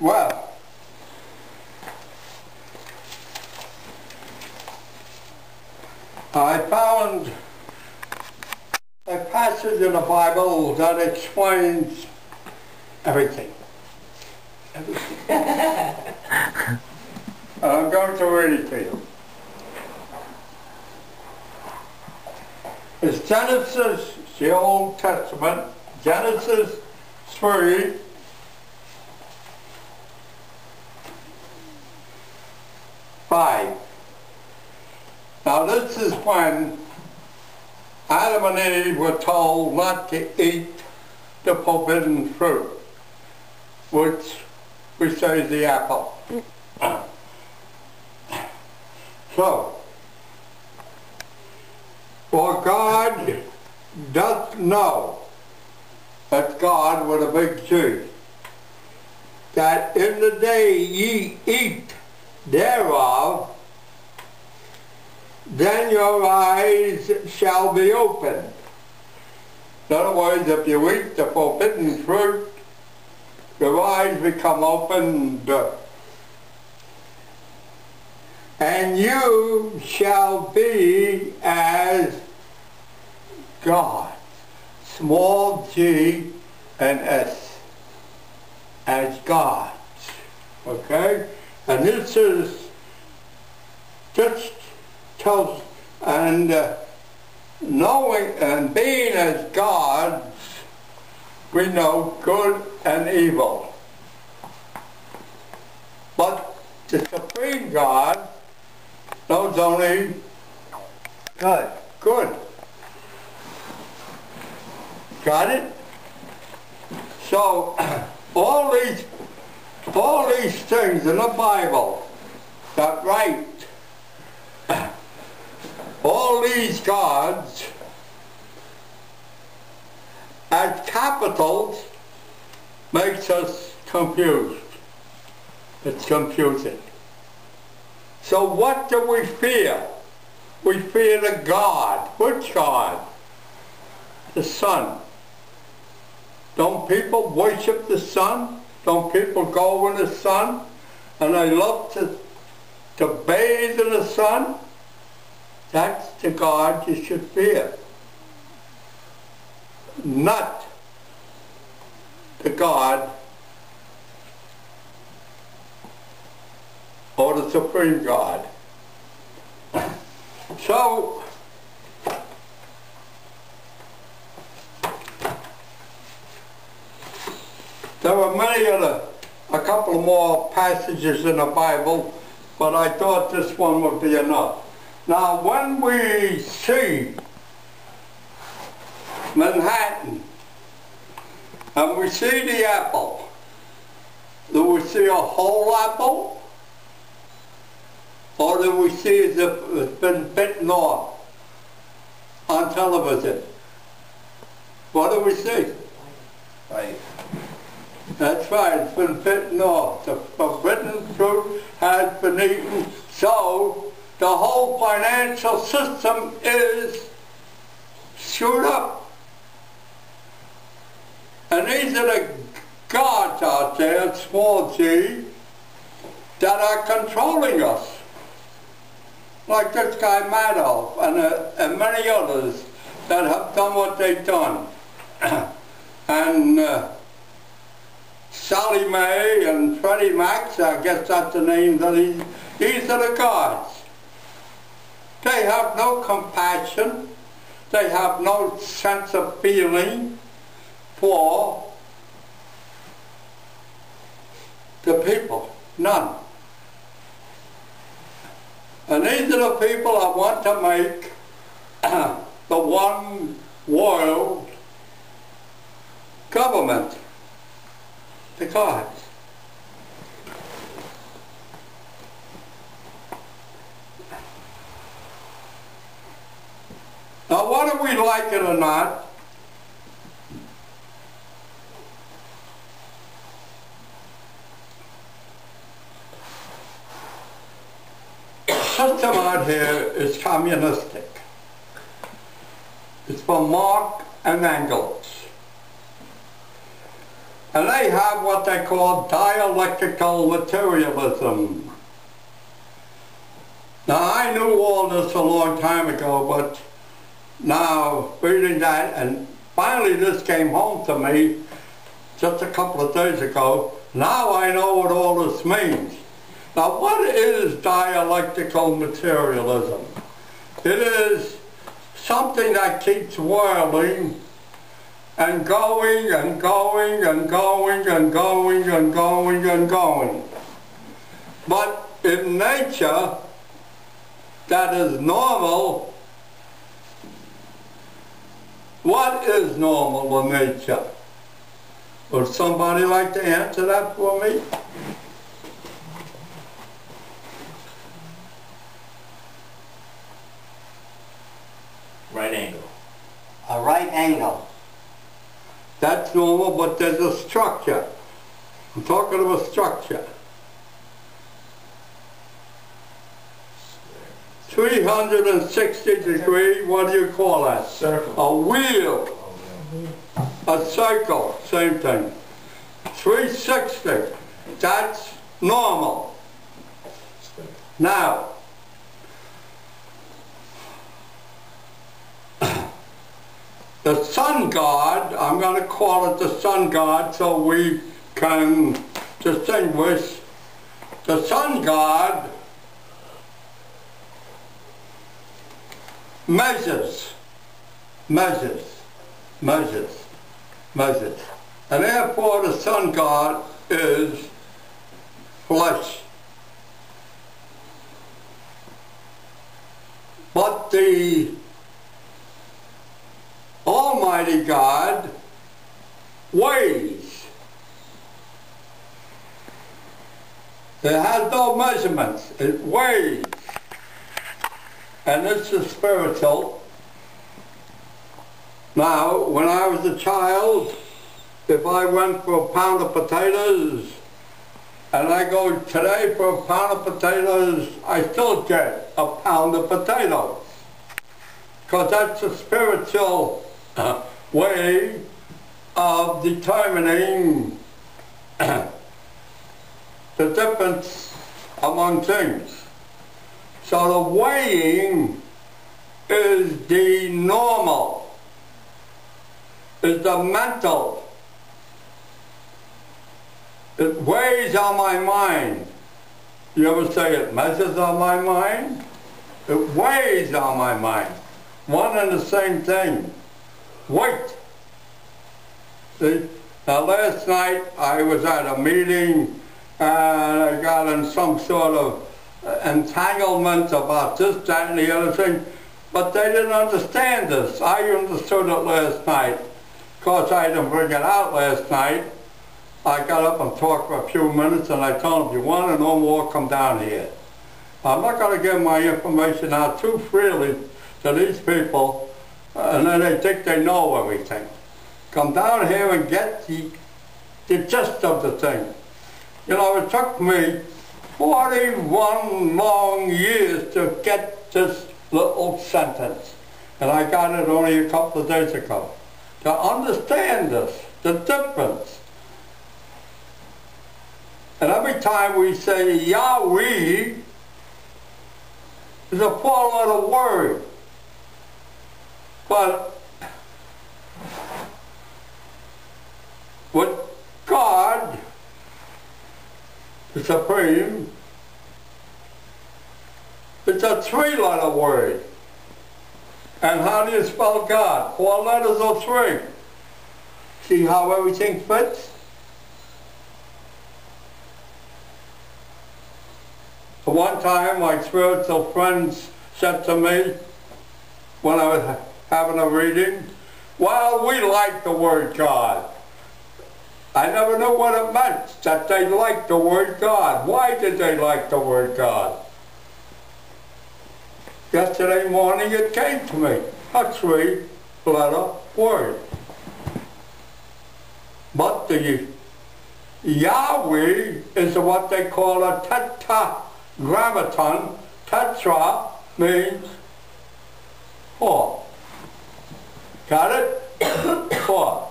Well, I found a passage in the Bible that explains everything. I'm going to read it to you. It's Genesis, the Old Testament, Genesis 3, Now this is when Adam and Eve were told not to eat the forbidden fruit, which we say is the apple. So, for God doth know, that's God with a big G, that in the day ye eat thereof, then your eyes shall be opened. In other words, if you eat the forbidden fruit, your eyes become opened, and you shall be as God, small g and s, as God. Okay? And this is just tells, and knowing and being as gods, we know good and evil. But the supreme God knows only good. Good. Got it? So all these things in the Bible that write, all these gods as capitals makes us confused. It's confusing. So what do we fear? We fear the God. Which God? The sun. Don't people worship the sun? Don't people go in the sun? And they love to bathe in the sun? That's the God you should fear. Not the God or the Supreme God. So, there were a couple more passages in the Bible, but I thought this one would be enough. Now, when we see Manhattan and we see the apple, do we see a whole apple? Or do we see as if it's been bitten off on television? What do we see? Right. That's right, it's been bitten off. The forbidden fruit has been eaten. So the whole financial system is screwed up. And these are the gods out there, small g, that are controlling us. Like this guy Madoff and many others that have done what they've done. And Sally Mae and Freddie Mac, I guess that's the names of these are the gods. They have no compassion. They have no sense of feeling for the people. None. And these are the people that want to make the one world government. The gods. Now, whether we like it or not, the system out here is communistic. It's from Marx and Engels. And they have what they call dialectical materialism. Now, I knew all this a long time ago, but now reading that, and finally this came home to me just a couple of days ago. Now I know what all this means. Now, what is dialectical materialism? It is something that keeps whirling and going and going and going and going and going and going. But in nature, that is normal. What is normal in nature? Would somebody like to answer that for me? Right angle. A right angle. That's normal, but there's a structure. I'm talking of a structure. 360 degree, what do you call that? Circle. A wheel. A circle, same thing. 360, that's normal. Now, the sun god, I'm going to call it the sun god so we can distinguish. The sun god measures. And therefore the sun god is flesh. But the Almighty God weighs. It has no measurements. It weighs. And this is spiritual. Now, when I was a child, if I went for a pound of potatoes, and I go today for a pound of potatoes, I still get a pound of potatoes. Because that's a spiritual way of determining the difference among things. So the weighing is the normal, is the mental. It weighs on my mind. You ever say it measures on my mind? It weighs on my mind. One and the same thing. Weight. See? Now last night I was at a meeting and I got in some sort of entanglement about this, that, and the other thing, but they didn't understand this. I understood it last night. Of course, I didn't bring it out last night. I got up and talked for a few minutes and I told them, if you want to know more, come down here. I'm not going to give my information out too freely to these people, and then they think they know everything. Come down here and get the gist of the thing. You know, it took me 41 long years to get this little sentence, and I got it only a couple of days ago. To understand this, the difference. And every time we say Yahweh, it's a four-letter word. But with God, the Supreme, it's a three-letter word. And how do you spell God? 4 letters or 3? See how everything fits? One time my spiritual friends said to me when I was having a reading, well, we like the word God. I never knew what it meant, that they liked the word God. Why did they like the word God? Yesterday morning it came to me, a 3-letter word. But the Yahweh is what they call a tetragrammaton. Tetra means 4. Got it? 4.